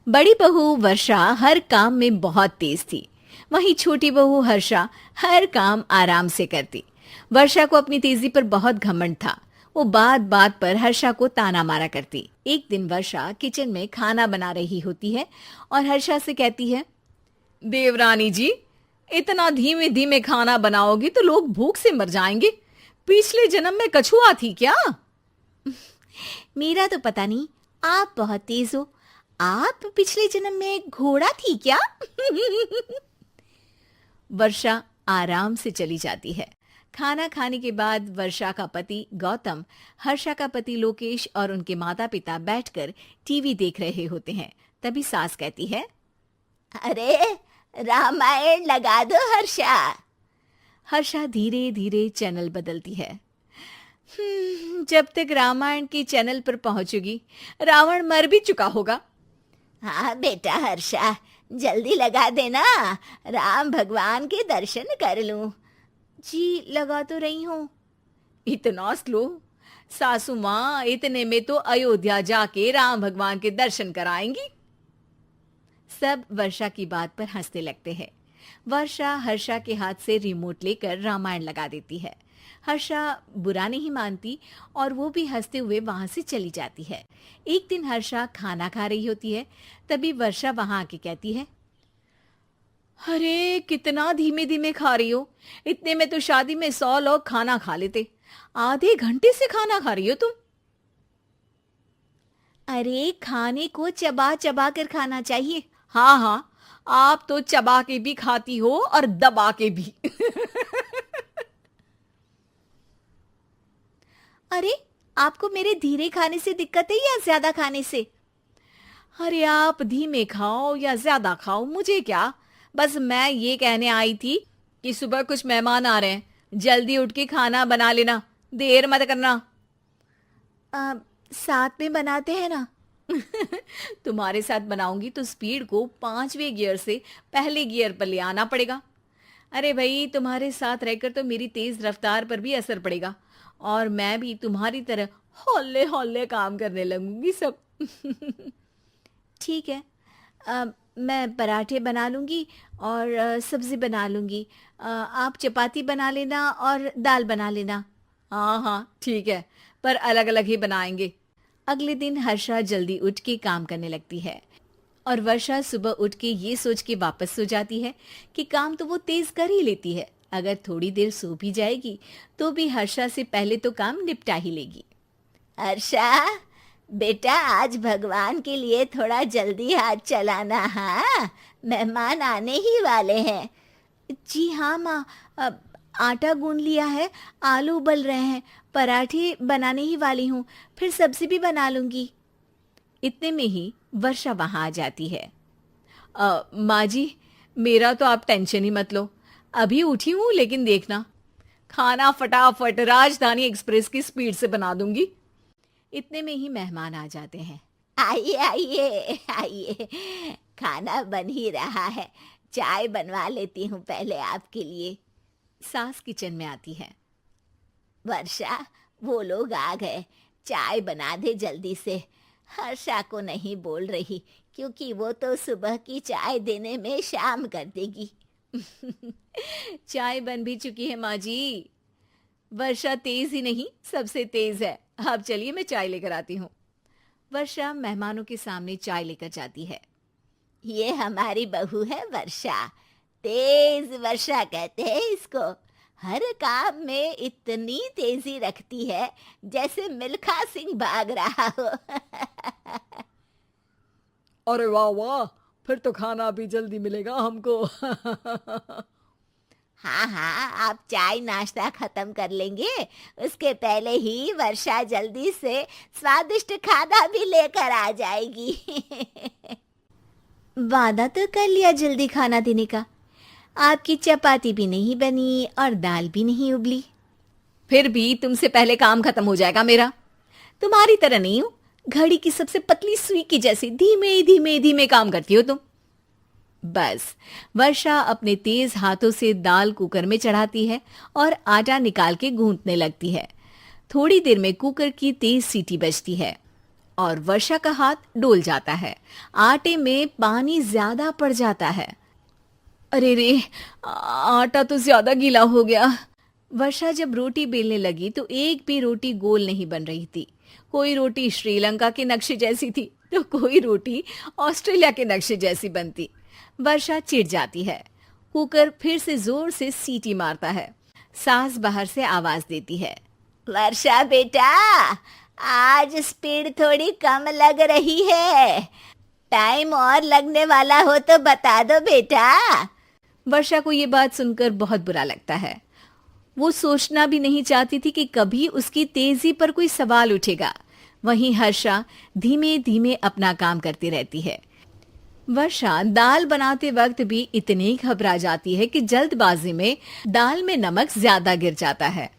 बड़ी बहू वर्षा हर काम में बहुत तेज थी। वहीं छोटी बहू हर्षा हर काम आराम से करती। वर्षा को अपनी तेजी पर बहुत घमंड था। वो बात बात पर हर्षा को ताना मारा करती। एक दिन वर्षा किचन में खाना बना रही होती है और हर्षा से कहती है, देवरानी जी, इतना धीमे धीमे खाना बनाओगी तो लोग भूख से मर जाएंगे। पिछले जन्म में कछुआ थी क्या? मेरा तो पता नहीं, आप बहुत तेज हो। आप पिछले जन्म में घोड़ा थी क्या? वर्षा आराम से चली जाती है। खाना खाने के बाद वर्षा का पति गौतम, हर्षा का पति लोकेश और उनके माता पिता बैठकर टीवी देख रहे होते हैं। तभी सास कहती है, अरे रामायण लगा दो हर्षा। हर्षा धीरे धीरे चैनल बदलती है। जब तक रामायण के चैनल पर पहुंचेगी रावण मर भी चुका होगा। हाँ बेटा हर्षा, जल्दी लगा देना, राम भगवान के दर्शन कर लूं। जी लगा तो रही हूँ। इतना स्लो? सासू माँ इतने में तो अयोध्या जाके राम भगवान के दर्शन कराएंगी। सब वर्षा की बात पर हंसने लगते हैं। वर्षा हर्षा के हाथ से रिमोट लेकर रामायण लगा देती है। हर्षा बुरा नहीं मानती और वो भी हंसते हुए वहां से चली जाती है। एक दिन हर्षा खाना खा रही होती है। तभी वर्षा वहां आके कहती है, अरे कितना धीमे धीमे खा रही हो। इतने में तो शादी में 100 लोग खाना खा लेते। आधे घंटे से खाना खा रही हो तुम। अरे खाने को चबा चबा कर खाना चाहिए। हाँ हाँ, आप तो चबा के भी खाती हो और दबा के भी। अरे आपको मेरे धीरे खाने से दिक्कत है या ज्यादा खाने से? अरे आप धीमे खाओ या ज्यादा खाओ मुझे क्या। बस मैं ये कहने आई थी कि सुबह कुछ मेहमान आ रहे हैं, जल्दी उठ के खाना बना लेना, देर मत करना। साथ में बनाते हैं ना। तुम्हारे साथ बनाऊंगी तो स्पीड को 5वें गियर से पहले गियर पर ले आना पड़ेगा। अरे भाई, तुम्हारे साथ रहकर तो मेरी तेज रफ्तार पर भी असर पड़ेगा और मैं भी तुम्हारी तरह हौले हौले काम करने लगूंगी सब। ठीक है, मैं पराठे बना लूंगी और सब्जी बना लूंगी। आप चपाती बना लेना और दाल बना लेना। हाँ हाँ ठीक है, पर अलग अलग ही बनाएंगे। अगले दिन हर्षा जल्दी उठ के काम करने लगती है और वर्षा सुबह उठ के ये सोच के वापस सो जाती है कि काम तो वो तेज कर ही लेती है। अगर थोड़ी देर सो भी जाएगी तो भी हर्षा से पहले तो काम निपटा ही लेगी। हर्षा बेटा, आज भगवान के लिए थोड़ा जल्दी हाथ चलाना। हाँ, मेहमान आने ही वाले हैं। जी हाँ माँ, आटा गूंद लिया है, आलू उबल रहे हैं, पराठे बनाने ही वाली हूँ, फिर सब्जी भी बना लूंगी। इतने में ही वर्षा वहां आ जाती है। माँ जी, मेरा तो आप टेंशन ही मत लो, अभी उठी हूँ, लेकिन देखना खाना फटाफट राजधानी एक्सप्रेस की स्पीड से बना दूंगी। इतने में ही मेहमान आ जाते हैं। आइए आइए आइए, खाना बन ही रहा है, चाय बनवा लेती हूँ पहले आपके लिए। सास किचन में आती है। वर्षा, वो लोग आ गए, चाय बना दे जल्दी से। हर्षा को नहीं बोल रही क्योंकि वो तो सुबह की चाय देने में शाम कर देगी। चाय बन भी चुकी है माँ जी। वर्षा तेज ही नहीं, सबसे तेज है। अब चलिए मैं चाय लेकर आती हूँ। वर्षा मेहमानों के सामने चाय लेकर जाती है। ये हमारी बहू है वर्षा, तेज वर्षा कहते हैं इसको। हर काम में इतनी तेजी रखती है जैसे मिल्खा सिंह भाग रहा हो। अरे वाह वाह, फिर तो खाना भी जल्दी मिलेगा हमको। हाँ हाँ, आप चाय नाश्ता खत्म कर लेंगे, उसके पहले ही वर्षा जल्दी से स्वादिष्ट खाना भी लेकर आ जाएगी। वादा तो कर लिया जल्दी खाना देने का। आपकी चपाती भी नहीं बनी और दाल भी नहीं उबली। फिर भी तुमसे पहले काम खत्म हो जाएगा मेरा। तुम्हारी तरह नहीं हूं, घड़ी की सबसे पतली सुई की जैसी धीमे धीमे धीमे काम करती हो तुम। बस वर्षा अपने तेज हाथों से दाल कुकर में चढ़ाती है और आटा निकाल के गूंथने लगती है। थोड़ी देर में कुकर की तेज सीटी बजती है और वर्षा का हाथ डोल जाता है। आटे में पानी ज्यादा पड़ जाता है। अरे रे, आटा तो ज्यादा गीला हो गया। वर्षा जब रोटी बेलने लगी तो एक भी रोटी गोल नहीं बन रही थी। कोई रोटी श्रीलंका के नक्शे जैसी थी तो कोई रोटी ऑस्ट्रेलिया के नक्शे जैसी बनती। वर्षा चिढ़ जाती है। कुकर फिर से जोर से सीटी मारता है। सास बाहर से आवाज देती है, वर्षा बेटा, आज स्पीड थोड़ी कम लग रही है। टाइम और लगने वाला हो तो बता दो बेटा। वर्षा को ये बात सुनकर बहुत बुरा लगता है। वो सोचना भी नहीं चाहती थी कि कभी उसकी तेजी पर कोई सवाल उठेगा। वहीं हर्षा धीमे धीमे अपना काम करती रहती है। वर्षा दाल बनाते वक्त भी इतनी घबरा जाती है कि जल्दबाजी में दाल में नमक ज्यादा गिर जाता है।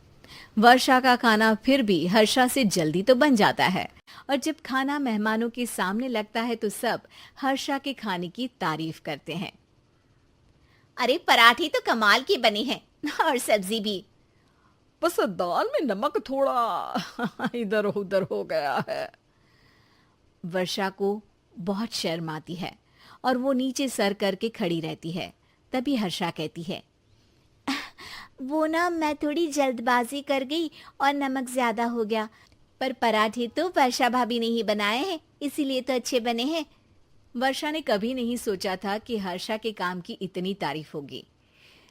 वर्षा का खाना फिर भी हर्षा से जल्दी तो बन जाता है और जब खाना मेहमानों के सामने लगता है तो सब हर्षा के खाने की तारीफ करते हैं। अरे पराठी तो कमाल की बनी है और सब्जी भी। बस दाल में नमक थोड़ा इधर उधर हो गया है। वर्षा को बहुत शर्म आती है और वो नीचे सर करके खड़ी रहती है। तभी हर्षा कहती है, वो ना मैं थोड़ी जल्दबाजी कर गई और नमक ज्यादा हो गया, पर पराठे तो वर्षा भाभी ने ही बनाए हैं, इसीलिए तो अच्छे बने हैं। वर्षा ने कभी नहीं सोचा था कि हर्षा के काम की इतनी तारीफ होगी,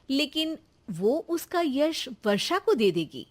लेकिन वो उसका यश वर्षा को दे देगी।